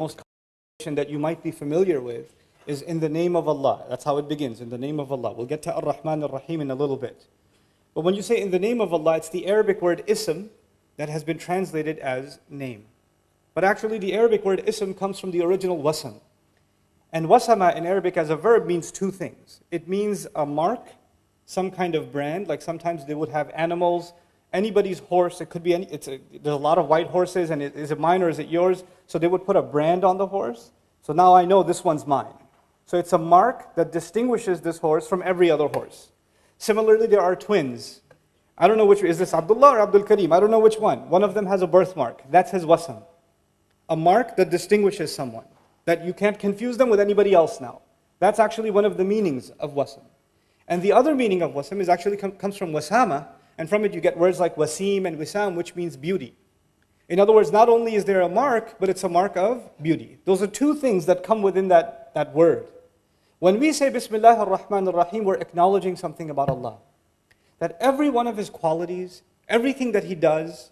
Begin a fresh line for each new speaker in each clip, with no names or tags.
most common that you might be familiar with is in the name of Allah. That's how it begins, in the name of Allah. We'll get to Ar-Rahman Ar-Rahim in a little bit. But when you say in the name of Allah, it's the Arabic word ism that has been translated as name. But actually the Arabic word ism comes from the original wasam. And wasama in Arabic as a verb means two things. It means a mark, some kind of brand, like sometimes they would have animals, anybody's horse, it could be there's a lot of white horses, and is it mine or is it yours? So they would put a brand on the horse. So now I know this one's mine. So it's a mark that distinguishes this horse from every other horse. Similarly, there are twins. I don't know which, is this Abdullah or Abdul Karim? I don't know which one. One of them has a birthmark. That's his wasam. A mark that distinguishes someone, that you can't confuse them with anybody else now. That's actually one of the meanings of wasam. And the other meaning of wasam is actually comes from wasama, and from it you get words like wasim and wisam, which means beauty. In other words, not only is there a mark, but it's a mark of beauty. Those are two things that come within that word. When we say Bismillah ar-Rahman ar-Rahim, we're acknowledging something about Allah. That every one of His qualities, everything that He does,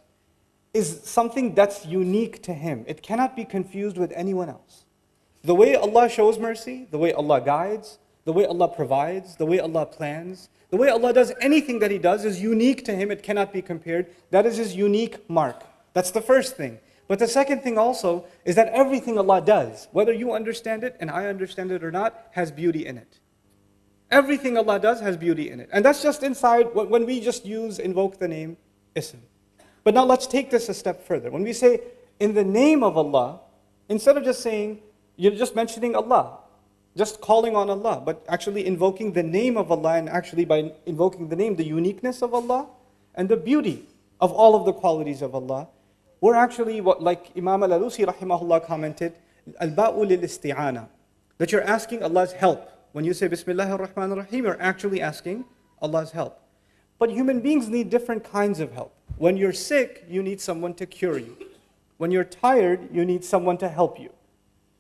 is something that's unique to Him. It cannot be confused with anyone else. The way Allah shows mercy, the way Allah guides, the way Allah provides, the way Allah plans, the way Allah does anything that He does is unique to Him. It cannot be compared. That is His unique mark. That's the first thing. But the second thing also is that everything Allah does, whether you understand it and I understand it or not, has beauty in it. Everything Allah does has beauty in it. And that's just inside when we just invoke the name Ism. But now let's take this a step further. When we say in the name of Allah, instead of just saying, you're just mentioning Allah, just calling on Allah, but actually invoking the name of Allah, and actually by invoking the name, the uniqueness of Allah and the beauty of all of the qualities of Allah, we're actually, like Imam al-Alusi rahimahullah commented, al-ba'u lil-isti'ana, that you're asking Allah's help. When you say Bismillah ar-Rahman ar-Rahim, you're actually asking Allah's help. But human beings need different kinds of help. When you're sick, you need someone to cure you. When you're tired, you need someone to help you.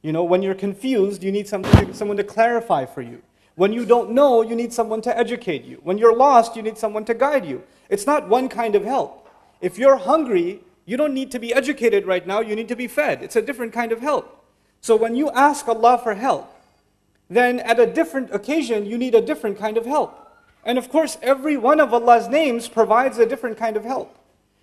When you're confused, you need someone to clarify for you. When you don't know, you need someone to educate you. When you're lost, you need someone to guide you. It's not one kind of help. If you're hungry, you don't need to be educated right now, you need to be fed. It's a different kind of help. So when you ask Allah for help, then at a different occasion, you need a different kind of help. And of course, every one of Allah's names provides a different kind of help.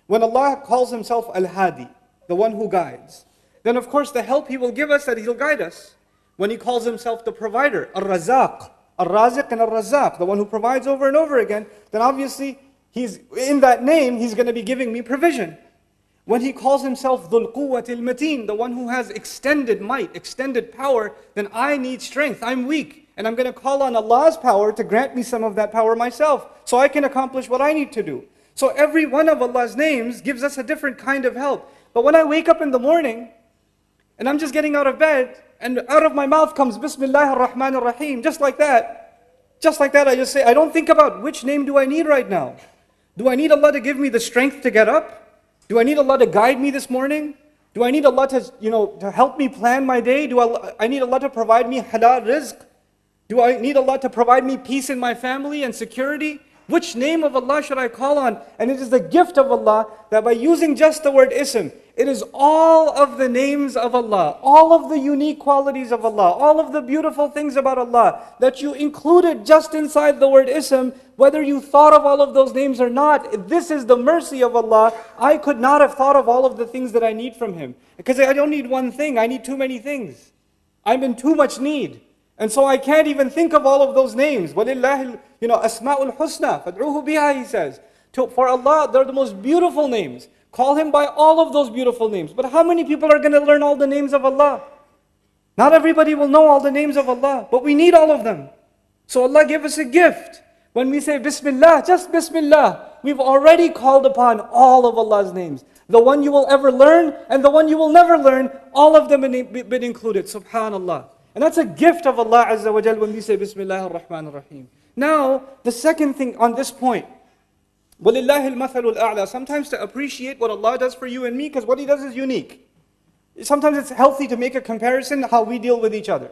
When Allah calls Himself Al-Hadi, the one who guides, then of course the help He will give us, that He'll guide us. When He calls Himself the provider, Ar-Razaq, Ar-Raziq and Ar-Razaq, the one who provides over and over again, then obviously He's in that name, He's going to be giving me provision. When He calls Himself Dhul Quwwatil Mateen, the one who has extended might, extended power, then I need strength, I'm weak. And I'm going to call on Allah's power to grant me some of that power myself, so I can accomplish what I need to do. So every one of Allah's names gives us a different kind of help. But when I wake up in the morning, and I'm just getting out of bed, and out of my mouth comes Bismillah ar-Rahman ar-Rahim, just like that, I just say, I don't think about which name do I need right now. Do I need Allah to give me the strength to get up? Do I need Allah to guide me this morning? Do I need Allah to help me plan my day? Do I need Allah to provide me halal rizq? Do I need Allah to provide me peace in my family and security? Which name of Allah should I call on? And it is the gift of Allah that by using just the word ism, it is all of the names of Allah, all of the unique qualities of Allah, all of the beautiful things about Allah that you included just inside the word ism, whether you thought of all of those names or not. This is the mercy of Allah. I could not have thought of all of the things that I need from Him, because I don't need one thing, I need too many things. I'm in too much need. And so I can't even think of all of those names. وَلِلَّهِ Asma'ul Husna, فَادْعُوهُ بِهَا, He says. For Allah, they're the most beautiful names. Call Him by all of those beautiful names. But how many people are going to learn all the names of Allah? Not everybody will know all the names of Allah, but we need all of them. So Allah gave us a gift. When we say Bismillah, just Bismillah, we've already called upon all of Allah's names. The one you will ever learn and the one you will never learn, all of them been included. Subhanallah. And that's a gift of Allah Azza wa Jal when we say Bismillah ar-Rahman ar-Rahim. Now, the second thing on this point, وَلِلَّهِ الْمَثَلُ الْأَعْلَى, sometimes to appreciate what Allah does for you and me, because what He does is unique. Sometimes it's healthy to make a comparison how we deal with each other.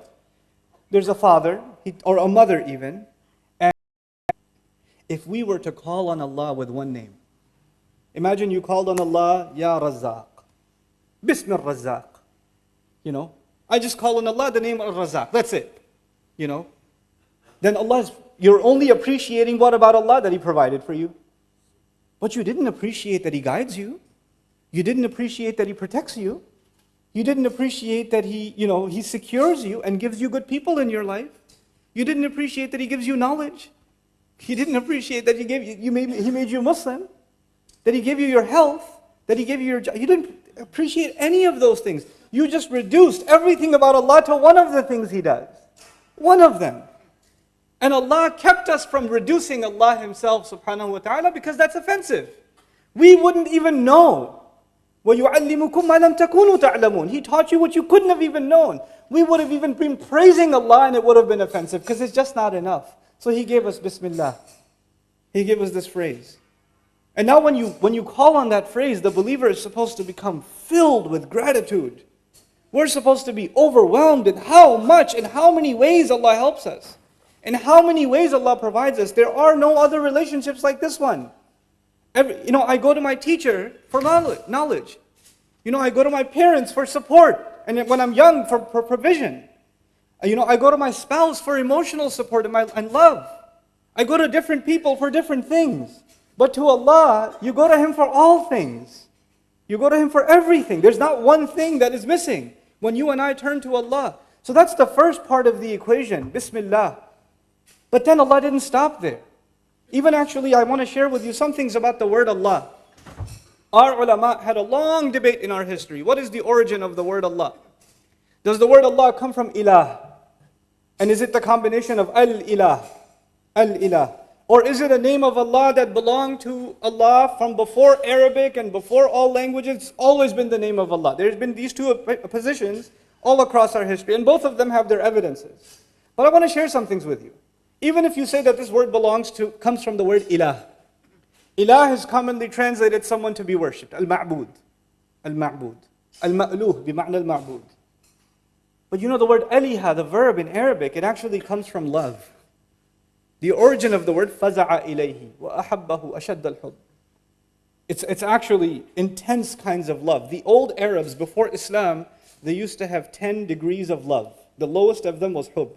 There's a father, or a mother even, and if we were to call on Allah with one name, imagine you called on Allah, Ya Razzaq, Bismillah Razzaq. I just call on Allah the name Al-Razaq. That's it. You know? Then you're only appreciating what about Allah that He provided for you? But you didn't appreciate that He guides you. You didn't appreciate that He protects you. You didn't appreciate that He secures you and gives you good people in your life. You didn't appreciate that He gives you knowledge. You didn't appreciate that He made you Muslim. That He gave you your health. That He gave you your job. You didn't appreciate any of those things. You just reduced everything about Allah to one of the things He does. One of them. And Allah kept us from reducing Allah Himself subhanahu wa ta'ala because that's offensive. We wouldn't even know. وَيُعَلِّمُكُمْ مَا لَمْ تَكُونُوا تَعْلَمُونَ He taught you what you couldn't have even known. We would have even been praising Allah and it would have been offensive because it's just not enough. So He gave us Bismillah. He gave us this phrase. And now when you call on that phrase, the believer is supposed to become filled with gratitude. We're supposed to be overwhelmed in how much and how many ways Allah helps us. And how many ways Allah provides us. There are no other relationships like this one. I go to my teacher for knowledge. I go to my parents for support. And when I'm young, for provision. I go to my spouse for emotional support and love. I go to different people for different things. But to Allah, you go to Him for all things. You go to Him for everything. There's not one thing that is missing when you and I turn to Allah. So that's the first part of the equation, Bismillah. But then Allah didn't stop there. Even actually, I want to share with you some things about the word Allah. Our ulama had a long debate in our history. What is the origin of the word Allah? Does the word Allah come from ilah? And is it the combination of al-ilah? Al-ilah. Or is it a name of Allah that belonged to Allah from before Arabic and before all languages? It's always been the name of Allah. There's been these two positions all across our history, and both of them have their evidences. But I want to share some things with you. Even if you say that this word comes from the word ilah. Ilah is commonly translated someone to be worshipped. Al-ma'bud. Al-ma'bud. Al-ma'luh, bima'na al-ma'bud. But the word aliha, the verb in Arabic, it actually comes from love. The origin of the word فَزَعَ إِلَيْهِ وَأَحَبَّهُ أَشَدَّ الْحُبِّ. It's actually intense kinds of love. The old Arabs before Islam, they used to have 10 degrees of love. The lowest of them was hub.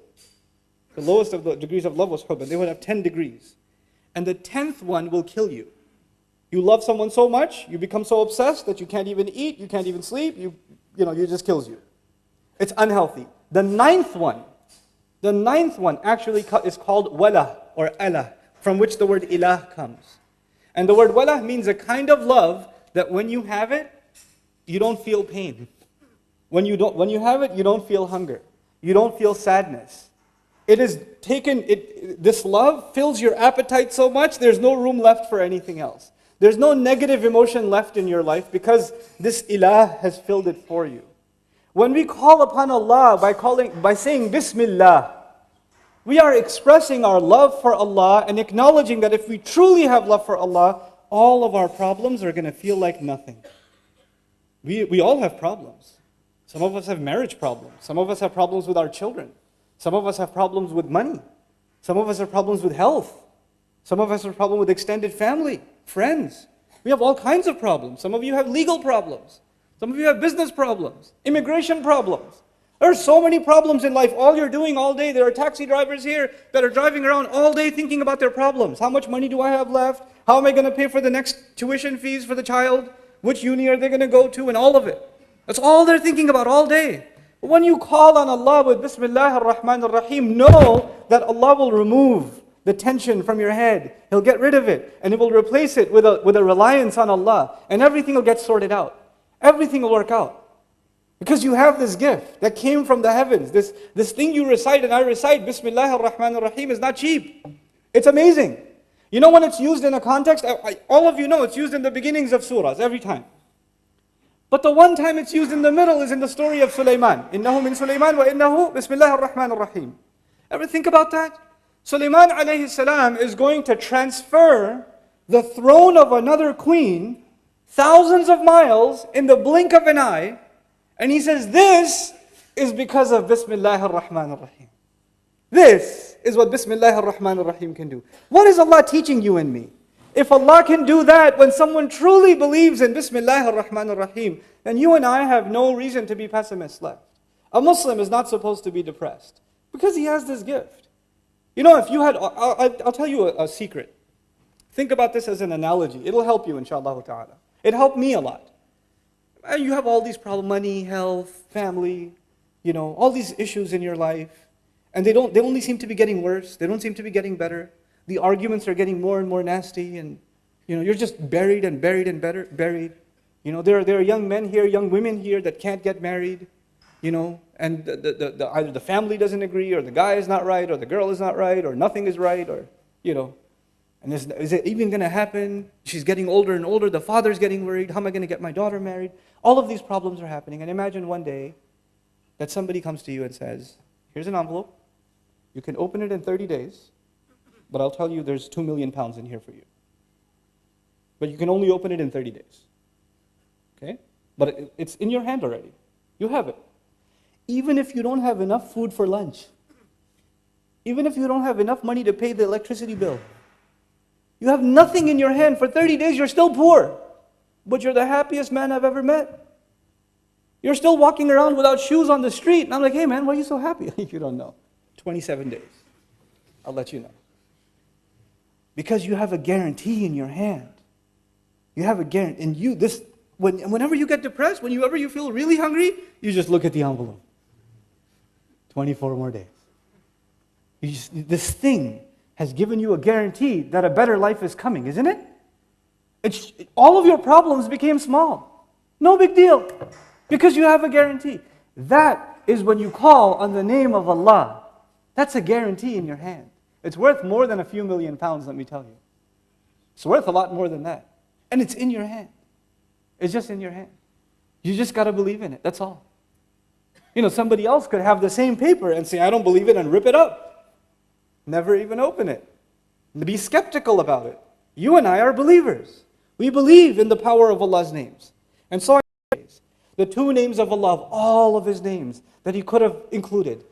The lowest of the degrees of love was hub, and they would have 10 degrees. And the 10th one will kill you. You love someone so much, you become so obsessed that you can't even eat, you can't even sleep, it just kills you. It's unhealthy. The ninth one actually is called wala or Allah, from which the word ilah comes. And the word wala means a kind of love that when you have it, you don't feel pain. When you have it, you don't feel hunger. You don't feel sadness. This love fills your appetite so much, there's no room left for anything else. There's no negative emotion left in your life because this ilah has filled it for you. When we call upon Allah by saying Bismillah, we are expressing our love for Allah and acknowledging that if we truly have love for Allah, all of our problems are going to feel like nothing. We all have problems. Some of us have marriage problems. Some of us have problems with our children. Some of us have problems with money. Some of us have problems with health. Some of us have problems with extended family, friends. We have all kinds of problems. Some of you have legal problems. Some of you have business problems, immigration problems. There are so many problems in life. All you're doing all day, there are taxi drivers here that are driving around all day thinking about their problems. How much money do I have left? How am I going to pay for the next tuition fees for the child? Which uni are they going to go to? And all of it. That's all they're thinking about all day. But when you call on Allah with Bismillah ar-Rahman ar-Rahim, know that Allah will remove the tension from your head. He'll get rid of it. And He will replace it with a reliance on Allah. And everything will get sorted out. Everything will work out. Because you have this gift that came from the heavens. This thing you recite and I recite, Bismillah ar-Rahman ar-Rahim, is not cheap. It's amazing. When it's used in a context, all of you know it's used in the beginnings of surahs every time. But the one time it's used in the middle is in the story of Sulaiman. إِنَّهُ مِن سُلَيْمَانَ وَإِنَّهُ بِسْمِ اللَّهِ الرَّحْمَنِ الرَّحِيمِ. Ever think about that? Sulaiman alayhi salam is going to transfer the throne of another queen thousands of miles in the blink of an eye. And he says, this is because of Bismillah ar-Rahman ar-Rahim. This is what Bismillah ar-Rahman ar-Rahim can do. What is Allah teaching you and me? If Allah can do that when someone truly believes in Bismillah ar-Rahman ar-Rahim, then you and I have no reason to be pessimists left. A Muslim is not supposed to be depressed because he has this gift. You know, if you had, I'll tell you a secret. Think about this as an analogy. It'll help you, inshallah ta'ala. It helped me a lot. You have all these problems, money, health, family, you know, all these issues in your life. And they only seem to be getting worse. They don't seem to be getting better. The arguments are getting more and more nasty. And, you know, you're just buried and buried and buried. You know, there are young men here, young women here that can't get married. You know, and either the family doesn't agree, or the guy is not right, or the girl is not right, or nothing is right, or, you know. And is it even going to happen? She's getting older and older. The father's getting worried. How am I going to get my daughter married? All of these problems are happening. And imagine one day that somebody comes to you and says, here's an envelope. You can open it in 30 days, but I'll tell you there's 2 million pounds in here for you. But you can only open it in 30 days. Okay? But it's in your hand already. You have it. Even if you don't have enough food for lunch, even if you don't have enough money to pay the electricity bill, you have nothing in your hand for 30 days, you're still poor. But you're the happiest man I've ever met. You're still walking around without shoes on the street. And I'm like, hey man, why are you so happy? You don't know. 27 days. I'll let you know. Because you have a guarantee in your hand. You have a guarantee. And whenever you get depressed, whenever you feel really hungry, you just look at the envelope. 24 more days. This thing has given you a guarantee that a better life is coming, isn't it? All of your problems became small. No big deal. Because you have a guarantee. That is when you call on the name of Allah. That's a guarantee in your hand. It's worth more than a few million pounds, let me tell you. It's worth a lot more than that. And it's in your hand. It's just in your hand. You just got to believe in it, that's all. You know, somebody else could have the same paper and say, I don't believe it, and rip it up. Never even open it. Be skeptical about it. You and I are believers. We believe in the power of Allah's names. And so the 2 names of Allah, of all of His names that He could have included,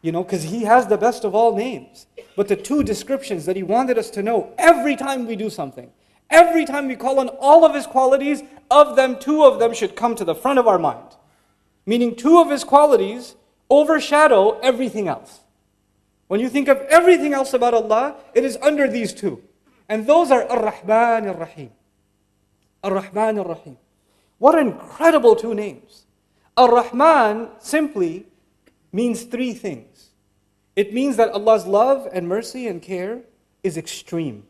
you know, because He has the best of all names. But the 2 descriptions that He wanted us to know every time we do something, every time we call on all of His qualities, of them, 2 of them should come to the front of our mind. Meaning 2 of His qualities overshadow everything else. When you think of everything else about Allah, it is under these 2. And those are Ar-Rahman Ar-Rahim. Ar-Rahman Ar-Rahim. What incredible 2 names. Ar-Rahman simply means 3 things. It means that Allah's love and mercy and care is extreme.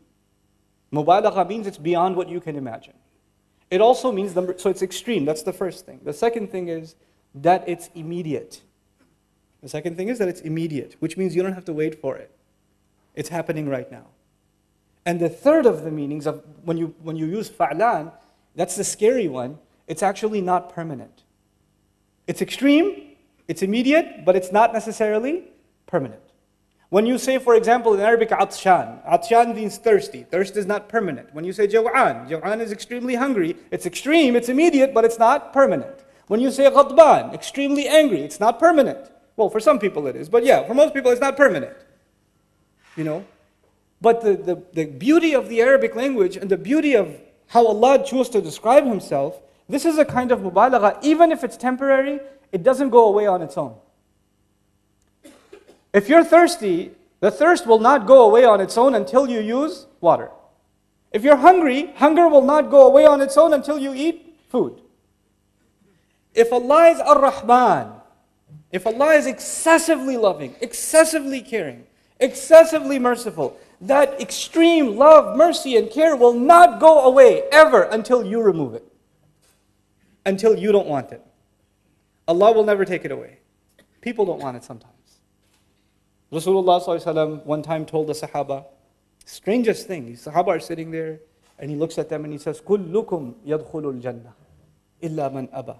Mubalagha means it's beyond what you can imagine. It also means, so it's extreme, that's the first thing. The second thing is that it's immediate. The second thing is that it's immediate, which means you don't have to wait for it. It's happening right now. And the third of the meanings of when you use fa'lan, that's the scary one, it's actually not permanent. It's extreme, it's immediate, but it's not necessarily permanent. When you say, for example, in Arabic, atshan means thirsty. Thirst is not permanent. When you say jaw'an is extremely hungry. It's extreme, it's immediate, but it's not permanent. When you say ghadban, extremely angry, it's not permanent. Well, for some people it is, but yeah, for most people it's not permanent. You know? But the beauty of the Arabic language and the beauty of how Allah chose to describe Himself, this is a kind of mubalagha. Even if it's temporary, it doesn't go away on its own. If you're thirsty, the thirst will not go away on its own until you use water. If you're hungry, hunger will not go away on its own until you eat food. If Allah is Ar-Rahman, if Allah is excessively loving, excessively caring, excessively merciful, that extreme love, mercy, and care will not go away ever until you remove it. Until you don't want it. Allah will never take it away. People don't want it sometimes. Rasulullah ﷺ one time told the Sahaba, strangest thing, the Sahaba are sitting there, and He looks at them and He says, كُلُّكُمْ يَدْخُلُ الْجَنَّةِ إِلَّا مَنْ أَبَى.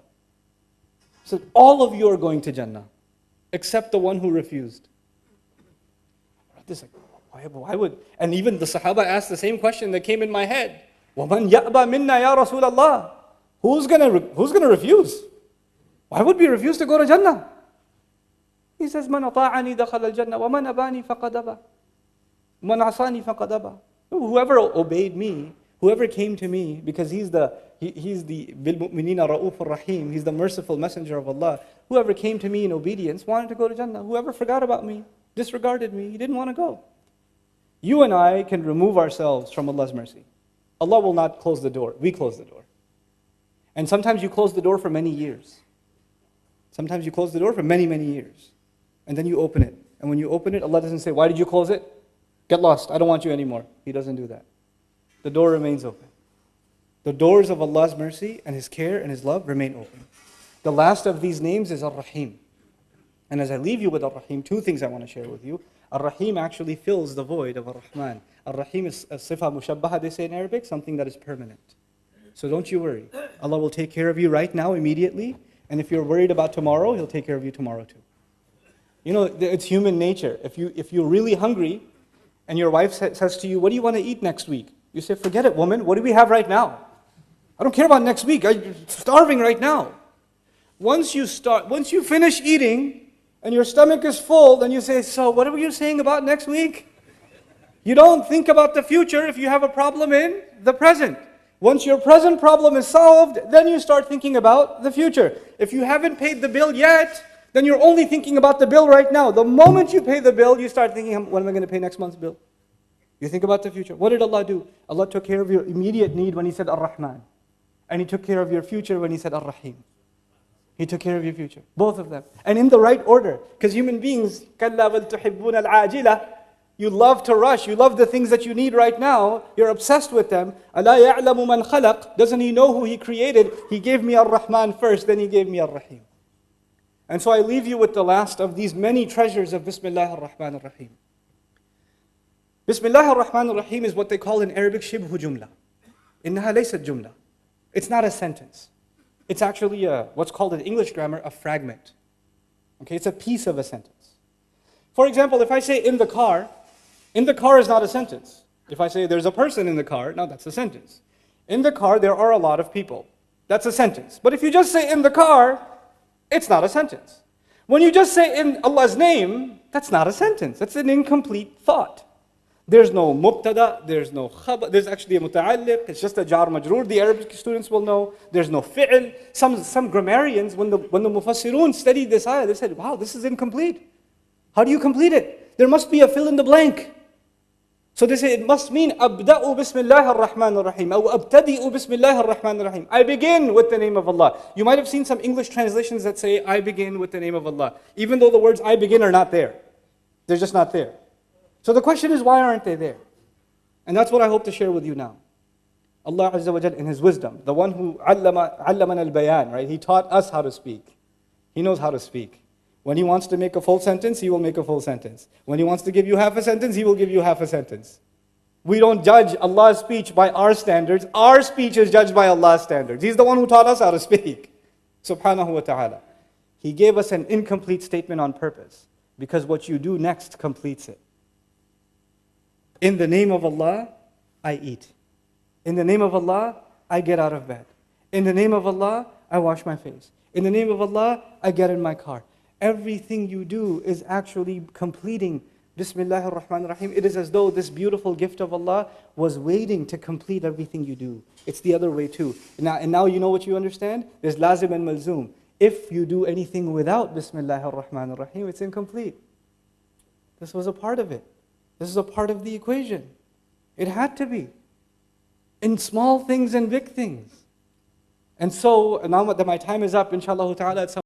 He said, all of you are going to Jannah, except the one who refused. This like, why would? And even the Sahaba asked the same question that came in my head. وَمَنْ يَأْبَى مِنَّا يَا رَسُولَ اللَّهِ. Who's gonna refuse? Why would we refuse to go to Jannah? He says, مَنْ أَطَاعَنِي دَخَلَ الْجَنَّةِ وَمَنْ أَبَانِي فَقَدْ أَبَى. مَنْ عَصَانِي فَقَدْ أَبَى. Whoever obeyed me, whoever came to me, because he's the bil-mu'minina ra'ufur rahim, he's the merciful messenger of Allah. Whoever came to me in obedience wanted to go to Jannah. Whoever forgot about me, disregarded me, he didn't want to go. You and I can remove ourselves from Allah's mercy. Allah will not close the door. We close the door. And sometimes you close the door for many years. Sometimes you close the door for many, many years. And then you open it. And when you open it, Allah doesn't say, why did you close it? Get lost. I don't want you anymore. He doesn't do that. The door remains open. The doors of Allah's mercy and His care and His love remain open. The last of these names is Ar-Rahim. And as I leave you with Ar-Rahim, two things I want to share with you. Ar-Rahim actually fills the void of Ar-Rahman. Ar-Rahim is a sifa mushabbaha, they say in Arabic, something that is permanent. So don't you worry. Allah will take care of you right now, immediately. And if you're worried about tomorrow, He'll take care of you tomorrow too. You know, it's human nature. If you're really hungry, and your wife says to you, what do you want to eat next week? You say, forget it, woman. What do we have right now? I don't care about next week. I'm starving right now. Once you finish eating, and your stomach is full, then you say, so what were you saying about next week? You don't think about the future if you have a problem in the present. Once your present problem is solved, then you start thinking about the future. If you haven't paid the bill yet, then you're only thinking about the bill right now. The moment you pay the bill, you start thinking, when am I going to pay next month's bill? You think about the future. What did Allah do? Allah took care of your immediate need when He said Ar-Rahman. And He took care of your future when He said Ar-Rahim. He took care of your future. Both of them. And in the right order. Because human beings, كَلَّا بَلْ تُحِبُّونَ الْعَاجِلَةِ, you love to rush. You love the things that you need right now. You're obsessed with them. أَلَا يَعْلَمُ مَنْ خَلَقَ. Doesn't He know who He created? He gave me Ar-Rahman first, then He gave me Ar-Rahim. And so I leave you with the last of these many treasures of Bismillah ar-Rahman ar-Rahim. Bismillah ar-Rahman ar-Rahim is what they call in Arabic shibhu jumla. إنها ليست جملة. It's not a sentence. It's actually what's called in English grammar a fragment. Okay, it's a piece of a sentence. For example, if I say in the car is not a sentence. If I say there's a person in the car, now that's a sentence. In the car there are a lot of people. That's a sentence. But if you just say in the car, it's not a sentence. When you just say in Allah's name, that's not a sentence. That's an incomplete thought. There's no mubtada, there's no khabar, there's actually a muta'alliq, it's just a jar majroor, the Arabic students will know. There's no fi'l. Some grammarians, when the mufassirun studied this ayah, they said, wow, this is incomplete. How do you complete it? There must be a fill in the blank. So they say it must mean abda'u bismillah ar-Rahman ar-Rahim, or abtadi'u bismillah ar-Rahman ar-Rahim. I begin with the name of Allah. You might have seen some English translations that say I begin with the name of Allah, even though the words I begin are not there. They're just not there. So the question is, why aren't they there? And that's what I hope to share with you now. Allah Azza wa Jal in His wisdom, the one who allaman al-bayan, right? He taught us how to speak. He knows how to speak. When He wants to make a full sentence, He will make a full sentence. When He wants to give you half a sentence, He will give you half a sentence. We don't judge Allah's speech by our standards. Our speech is judged by Allah's standards. He's the one who taught us how to speak. Subhanahu wa ta'ala. He gave us an incomplete statement on purpose, because what you do next completes it. In the name of Allah, I eat. In the name of Allah, I get out of bed. In the name of Allah, I wash my face. In the name of Allah, I get in my car. Everything you do is actually completing Bismillah ar-Rahman ar-Rahim. It is as though this beautiful gift of Allah was waiting to complete everything you do. It's the other way too. Now you know what you understand? There's lazim and malzoom. If you do anything without Bismillah ar-Rahman ar-Rahim, it's incomplete. This was a part of it. This is a part of the equation. It had to be. In small things and big things. And so, now that my time is up, inshallah ta'ala, at some